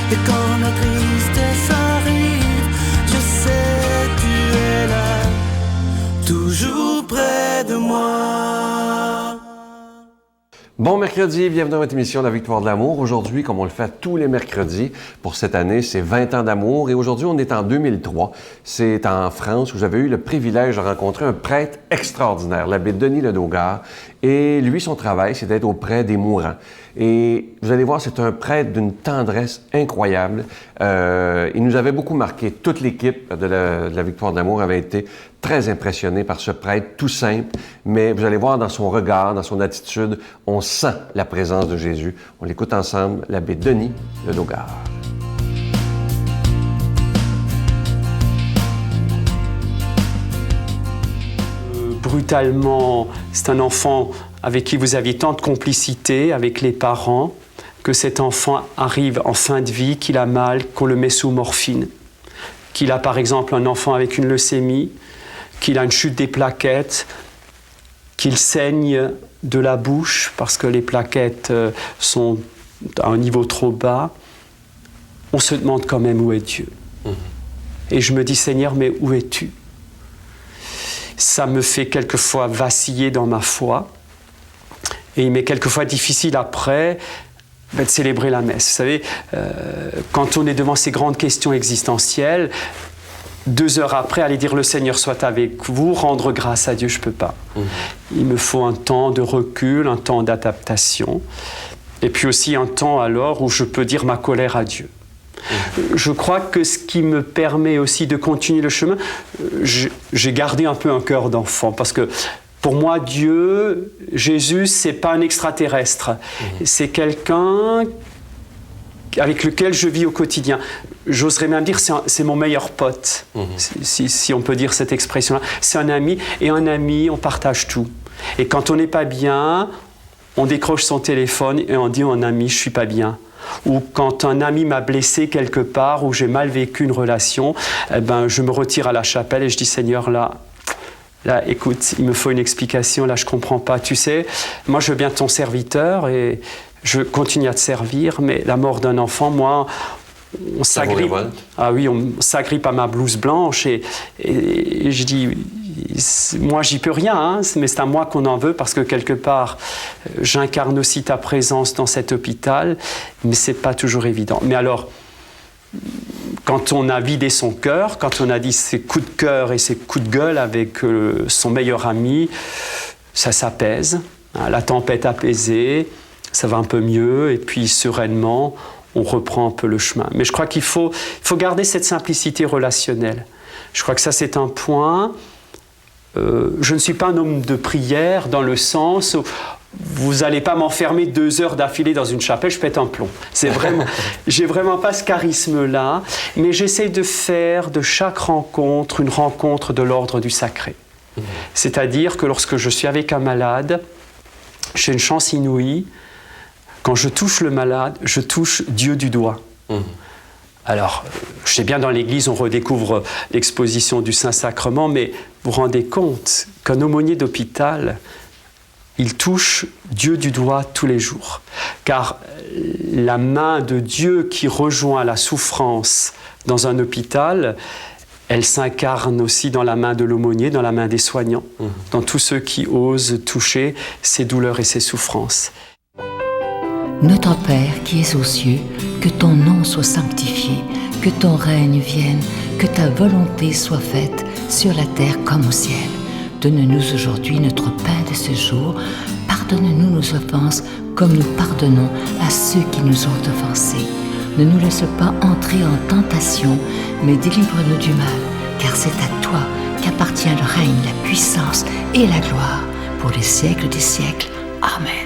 Et quand la tristesse arrive, je sais tu es là, toujours près de moi. Bon mercredi, bienvenue dans votre émission La Victoire de l'amour. Aujourd'hui, comme on le fait tous les mercredis, pour cette année, c'est 20 ans d'amour. Et aujourd'hui, on est en 2003. C'est en France où j'avais eu le privilège de rencontrer un prêtre extraordinaire, l'abbé Denis Ledogard. Et lui, son travail, c'est d'être auprès des mourants. Et vous allez voir, c'est un prêtre d'une tendresse incroyable. Il nous avait beaucoup marqué. Toute l'équipe de la Victoire de l'amour avait été très impressionnée par ce prêtre tout simple. Mais vous allez voir dans son regard, dans son attitude, on sent la présence de Jésus. On l'écoute ensemble, l'abbé Denis Ledogard. Brutalement, c'est un enfant avec qui vous aviez tant de complicité, avec les parents, que cet enfant arrive en fin de vie, qu'il a mal, qu'on le met sous morphine. Qu'il a par exemple un enfant avec une leucémie, qu'il a une chute des plaquettes, qu'il saigne de la bouche parce que les plaquettes sont à un niveau trop bas. On se demande quand même où est Dieu. Et je me dis, Seigneur, mais où es-tu ? Ça me fait quelquefois vaciller dans ma foi. Et il m'est quelquefois difficile après de célébrer la messe. Vous savez, quand on est devant ces grandes questions existentielles, 2 heures après, aller dire « Le Seigneur soit avec vous », rendre grâce à Dieu, je ne peux pas. Il me faut un temps de recul, un temps d'adaptation. Et puis aussi un temps alors où je peux dire ma colère à Dieu. Je crois que ce qui me permet aussi de continuer le chemin, j'ai gardé un peu un cœur d'enfant, parce que pour moi, Dieu, Jésus, c'est pas un extraterrestre. C'est quelqu'un avec lequel je vis au quotidien. J'oserais même dire c'est mon meilleur pote, si on peut dire cette expression-là. C'est un ami, et un ami, on partage tout. Et quand on n'est pas bien, on décroche son téléphone et on dit à un ami, je suis pas bien. Ou quand un ami m'a blessé quelque part, ou j'ai mal vécu une relation, eh ben, je me retire à la chapelle et je dis, Seigneur, là, écoute, il me faut une explication, là, je ne comprends pas. Tu sais, moi, je veux bien ton serviteur et je continue à te servir, mais la mort d'un enfant, moi, on s'agrippe. Ah oui, on s'agrippe à ma blouse blanche et je dis, moi, j'y peux rien, hein, mais c'est à moi qu'on en veut parce que quelque part, j'incarne aussi ta présence dans cet hôpital, mais c'est pas toujours évident. Mais alors, quand on a vidé son cœur, quand on a dit ses coups de cœur et ses coups de gueule avec son meilleur ami, ça s'apaise, hein, la tempête apaisée, ça va un peu mieux, et puis sereinement, on reprend un peu le chemin. Mais je crois qu'il faut garder cette simplicité relationnelle. Je crois que ça, c'est un point. Je ne suis pas un homme de prière dans le sens où vous n'allez pas m'enfermer 2 heures d'affilée dans une chapelle, je pète un plomb. J'ai vraiment pas ce charisme-là, mais j'essaie de faire de chaque rencontre une rencontre de l'ordre du sacré. C'est-à-dire que lorsque je suis avec un malade, j'ai une chance inouïe. Quand je touche le malade, je touche Dieu du doigt. Alors, je sais bien, dans l'Église, on redécouvre l'exposition du Saint-Sacrement, mais vous vous rendez compte qu'un aumônier d'hôpital, il touche Dieu du doigt tous les jours. Car la main de Dieu qui rejoint la souffrance dans un hôpital, elle s'incarne aussi dans la main de l'aumônier, dans la main des soignants, dans tous ceux qui osent toucher ses douleurs et ses souffrances. Notre Père qui es aux cieux, que ton nom soit sanctifié, que ton règne vienne, que ta volonté soit faite sur la terre comme au ciel. Donne-nous aujourd'hui notre pain de ce jour. Pardonne-nous nos offenses comme nous pardonnons à ceux qui nous ont offensés. Ne nous laisse pas entrer en tentation, mais délivre-nous du mal, car c'est à toi qu'appartient le règne, la puissance et la gloire pour les siècles des siècles. Amen.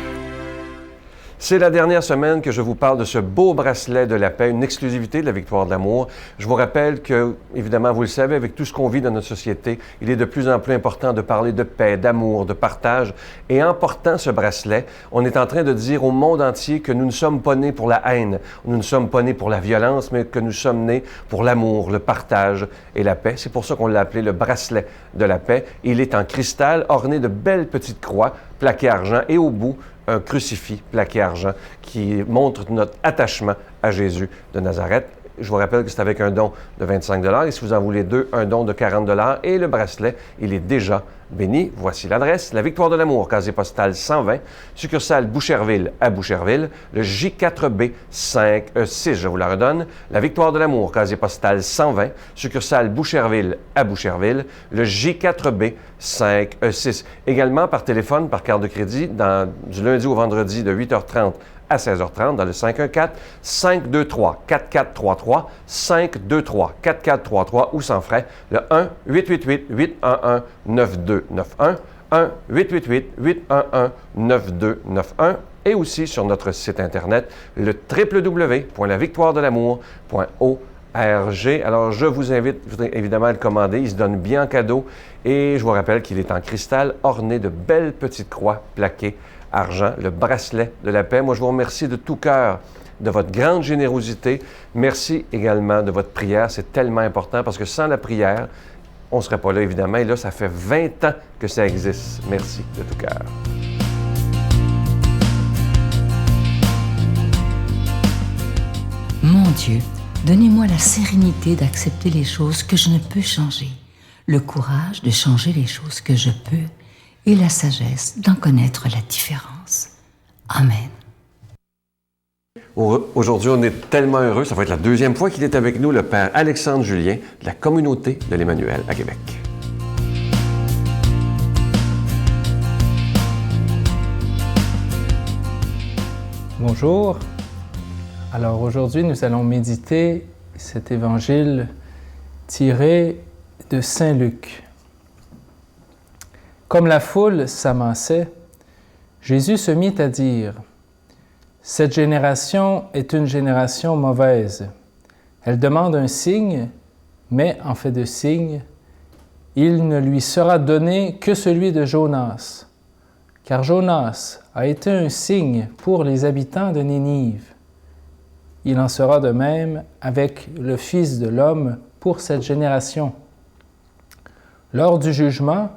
C'est la dernière semaine que je vous parle de ce beau bracelet de la paix, une exclusivité de la Victoire de l'amour. Je vous rappelle que, évidemment, vous le savez, avec tout ce qu'on vit dans notre société, il est de plus en plus important de parler de paix, d'amour, de partage. Et en portant ce bracelet, on est en train de dire au monde entier que nous ne sommes pas nés pour la haine, nous ne sommes pas nés pour la violence, mais que nous sommes nés pour l'amour, le partage et la paix. C'est pour ça qu'on l'a appelé le bracelet de la paix. Il est en cristal, orné de belles petites croix plaqué argent et au bout, un crucifix plaqué argent qui montre notre attachement à Jésus de Nazareth. Je vous rappelle que c'est avec un don de 25 $ et si vous en voulez deux, un don de 40 $ et le bracelet, il est déjà béni. Voici l'adresse. La Victoire de l'Amour, casier postal 120, succursale Boucherville à Boucherville, le J4B 6, je vous la redonne. La Victoire de l'Amour, casier postal 120, succursale Boucherville à Boucherville, le J4B 6. Également par téléphone, par carte de crédit, du lundi au vendredi de 8h30 à 16h30 dans le 514-523-4433, 523-4433 ou sans frais, le 1-888-811-9291, 1-888-811-9291 et aussi sur notre site Internet, le www.lavictoiredelamour.org. Alors, je vous invite évidemment à le commander. Il se donne bien en cadeau et je vous rappelle qu'il est en cristal orné de belles petites croix plaquées argent, le bracelet de la paix. Moi, je vous remercie de tout cœur de votre grande générosité. Merci également de votre prière. C'est tellement important parce que sans la prière, on ne serait pas là, évidemment. Et là, ça fait 20 ans que ça existe. Merci de tout cœur. Mon Dieu, donnez-moi la sérénité d'accepter les choses que je ne peux changer, le courage de changer les choses que je peux et la sagesse d'en connaître la différence. Amen. Aujourd'hui, on est tellement heureux. Ça va être la deuxième fois qu'il est avec nous, le Père Alexandre Julien de la communauté de l'Emmanuel à Québec. Bonjour. Alors aujourd'hui, nous allons méditer cet évangile tiré de Saint Luc. Comme la foule s'amassait, Jésus se mit à dire « Cette génération est une génération mauvaise. Elle demande un signe, mais en fait de signe, il ne lui sera donné que celui de Jonas. Car Jonas a été un signe pour les habitants de Ninive. Il en sera de même avec le Fils de l'homme pour cette génération. Lors du jugement,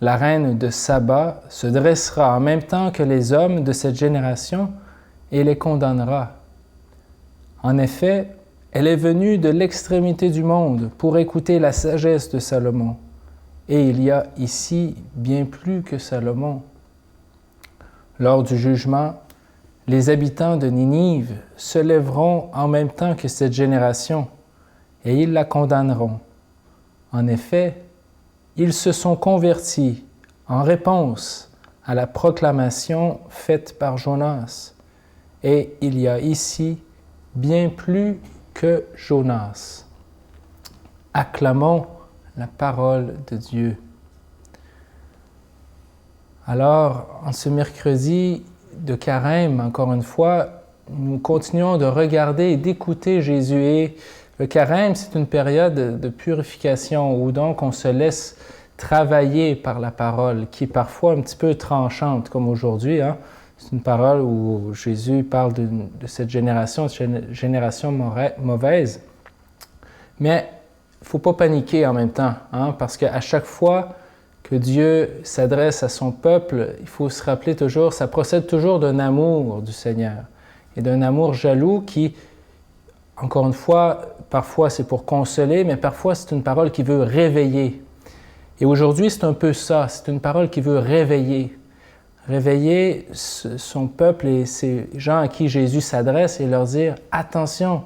la reine de Saba se dressera en même temps que les hommes de cette génération et les condamnera. En effet, elle est venue de l'extrémité du monde pour écouter la sagesse de Salomon. Et il y a ici bien plus que Salomon. Lors du jugement, les habitants de Ninive se lèveront en même temps que cette génération et ils la condamneront. En effet, ils se sont convertis en réponse à la proclamation faite par Jonas. Et il y a ici bien plus que Jonas. Acclamons la parole de Dieu. Alors, en ce mercredi de Carême, encore une fois, nous continuons de regarder et d'écouter Jésus. Et le Carême, c'est une période de purification où donc on se laisse travailler par la parole, qui est parfois un petit peu tranchante, comme aujourd'hui. C'est une parole où Jésus parle de cette génération mauvaise. Mais il ne faut pas paniquer en même temps, parce qu'à chaque fois que Dieu s'adresse à son peuple, il faut se rappeler toujours, ça procède toujours d'un amour du Seigneur et d'un amour jaloux qui, encore une fois, parfois c'est pour consoler, mais parfois c'est une parole qui veut réveiller. Et aujourd'hui, c'est un peu ça, c'est une parole qui veut réveiller. Réveiller son peuple et ces gens à qui Jésus s'adresse et leur dire « Attention,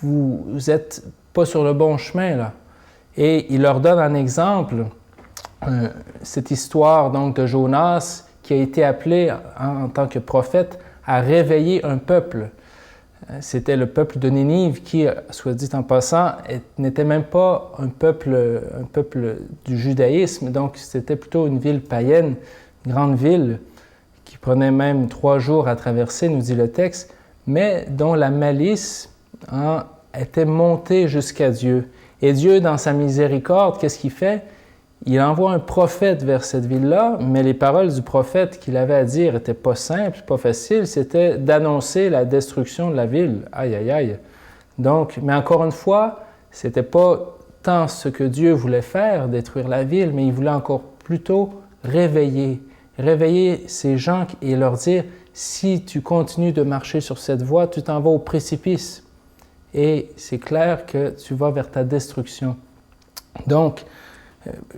vous n'êtes pas sur le bon chemin, là. » Et il leur donne un exemple, cette histoire donc de Jonas qui a été appelé en tant que prophète à réveiller un peuple. C'était le peuple de Ninive qui, soit dit en passant, n'était même pas un peuple du judaïsme, donc c'était plutôt une ville païenne, une grande ville qui prenait même 3 jours à traverser, nous dit le texte, mais dont la malice était montée jusqu'à Dieu. Et Dieu, dans sa miséricorde, qu'est-ce qu'il fait? Il envoie un prophète vers cette ville-là, mais les paroles du prophète qu'il avait à dire n'étaient pas simples, pas faciles, c'était d'annoncer la destruction de la ville. Aïe, aïe, aïe. Donc, mais encore une fois, ce n'était pas tant ce que Dieu voulait faire, détruire la ville, mais il voulait encore plutôt réveiller réveiller ces gens et leur dire, si tu continues de marcher sur cette voie, tu t'en vas au précipice. Et c'est clair que tu vas vers ta destruction. Donc,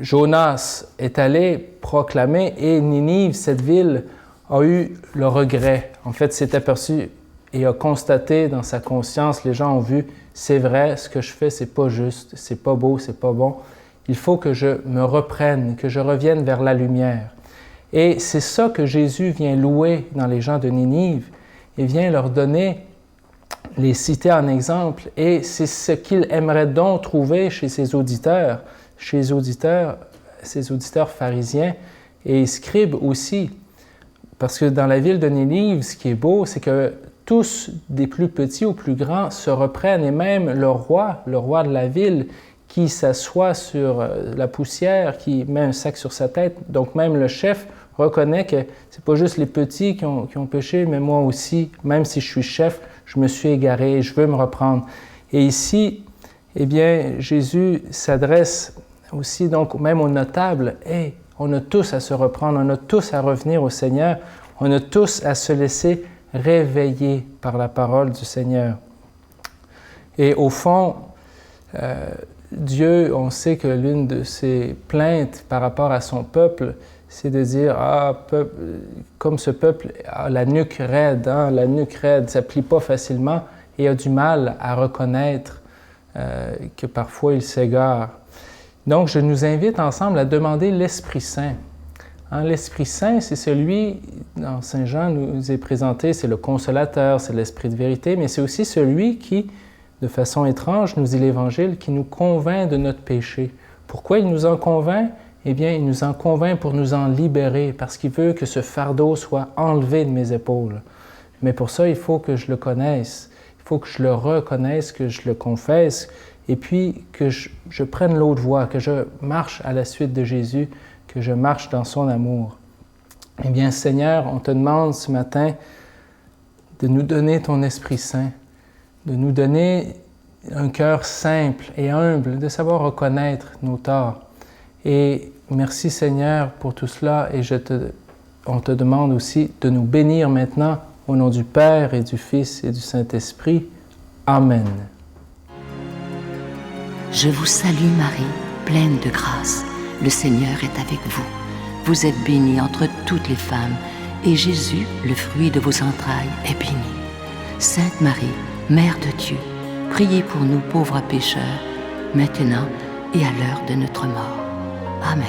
Jonas est allé proclamer et Ninive, cette ville, a eu le regret. En fait, s'est aperçu et a constaté dans sa conscience, les gens ont vu, c'est vrai, ce que je fais, c'est pas juste, c'est pas beau, c'est pas bon. Il faut que je me reprenne, que je revienne vers la lumière. Et c'est ça que Jésus vient louer dans les gens de Ninive. Il vient leur donner, les citer en exemple, et c'est ce qu'il aimerait donc trouver chez ses auditeurs ses auditeurs pharisiens et scribes aussi. Parce que dans la ville de Ninive, ce qui est beau, c'est que tous, des plus petits aux plus grands, se reprennent, et même le roi de la ville, qui s'assoit sur la poussière, qui met un sac sur sa tête. Donc même le chef reconnaît que c'est pas juste les petits qui ont péché, mais moi aussi, même si je suis chef, je me suis égaré, je veux me reprendre. Et ici, eh bien, Jésus s'adresse aussi donc même aux notables. Hey, on a tous à se reprendre, on a tous à revenir au Seigneur, on a tous à se laisser réveiller par la parole du Seigneur. Et au fond, Dieu, on sait que l'une de ses plaintes par rapport à son peuple, c'est de dire, comme ce peuple a la nuque raide, ça ne plie pas facilement et a du mal à reconnaître que parfois il s'égare. Donc, je nous invite ensemble à demander l'Esprit Saint. L'Esprit Saint, c'est celui, dans Saint Jean nous est présenté, c'est le consolateur, c'est l'Esprit de vérité, mais c'est aussi celui qui, de façon étrange, nous dit l'Évangile, qui nous convainc de notre péché. Pourquoi il nous en convainc? Eh bien, il nous en convainc pour nous en libérer, parce qu'il veut que ce fardeau soit enlevé de mes épaules. Mais pour ça, il faut que je le connaisse, il faut que je le reconnaisse, que je le confesse, et puis que je prenne l'autre voie, que je marche à la suite de Jésus, que je marche dans son amour. Eh bien, Seigneur, on te demande ce matin de nous donner ton Esprit Saint, de nous donner un cœur simple et humble, de savoir reconnaître nos torts. Et merci Seigneur pour tout cela, et on te demande aussi de nous bénir maintenant au nom du Père et du Fils et du Saint-Esprit. Amen. Je vous salue Marie, pleine de grâce. Le Seigneur est avec vous. Vous êtes bénie entre toutes les femmes, et Jésus, le fruit de vos entrailles, est béni. Sainte Marie, Mère de Dieu, priez pour nous pauvres pécheurs, maintenant et à l'heure de notre mort. Amen.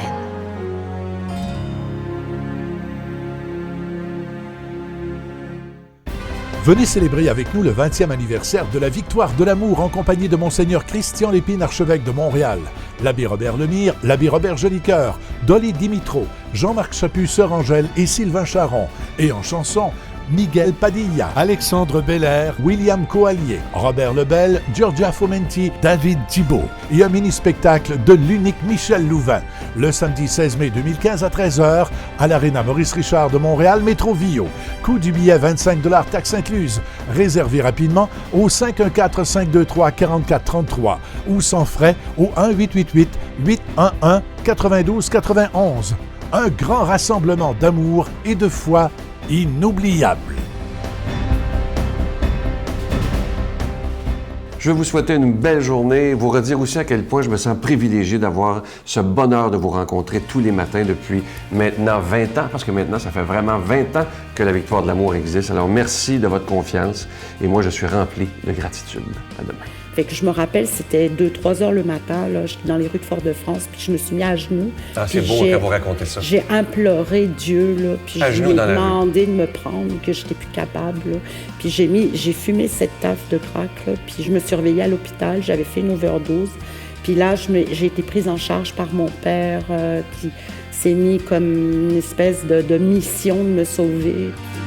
Venez célébrer avec nous le 20e anniversaire de la Victoire de l'amour en compagnie de Monseigneur Christian Lépine, archevêque de Montréal, l'abbé Robert Lemire, l'abbé Robert Jolicoeur, Dolly Dimitro, Jean-Marc Chaput, Sœur Angèle et Sylvain Charon. Et en chanson, Miguel Padilla, Alexandre Belair, William Coallier, Robert Lebel, Giorgia Fomenti, David Thibault. Et un mini-spectacle de l'unique Michel Louvain, le samedi 16 mai 2015 à 13h à l'Arena Maurice Richard de Montréal, métro Vio. Coût du billet 25 $, taxes incluses. Réservez rapidement au 514-523-4433 ou sans frais au 1-888-811-9291. Un grand rassemblement d'amour et de foi inoubliable. Je vais vous souhaiter une belle journée, vous redire aussi à quel point je me sens privilégié d'avoir ce bonheur de vous rencontrer tous les matins depuis maintenant 20 ans, parce que maintenant, ça fait vraiment 20 ans que la Victoire de l'amour existe. Alors, merci de votre confiance et moi, je suis rempli de gratitude. À demain. Fait que je me rappelle, c'était 2-3 heures le matin, là, j'étais dans les rues de Fort-de-France, puis je me suis mis à genoux. Ah, c'est beau quand vous racontez ça. J'ai imploré Dieu, là, puis je lui ai demandé de me prendre, que je n'étais plus capable. Là. Puis j'ai fumé cette taffe de crack, là, puis je me suis réveillée à l'hôpital, j'avais fait une overdose. Puis là, j'ai été prise en charge par mon père, puis c'est mis comme une espèce de mission de me sauver. Puis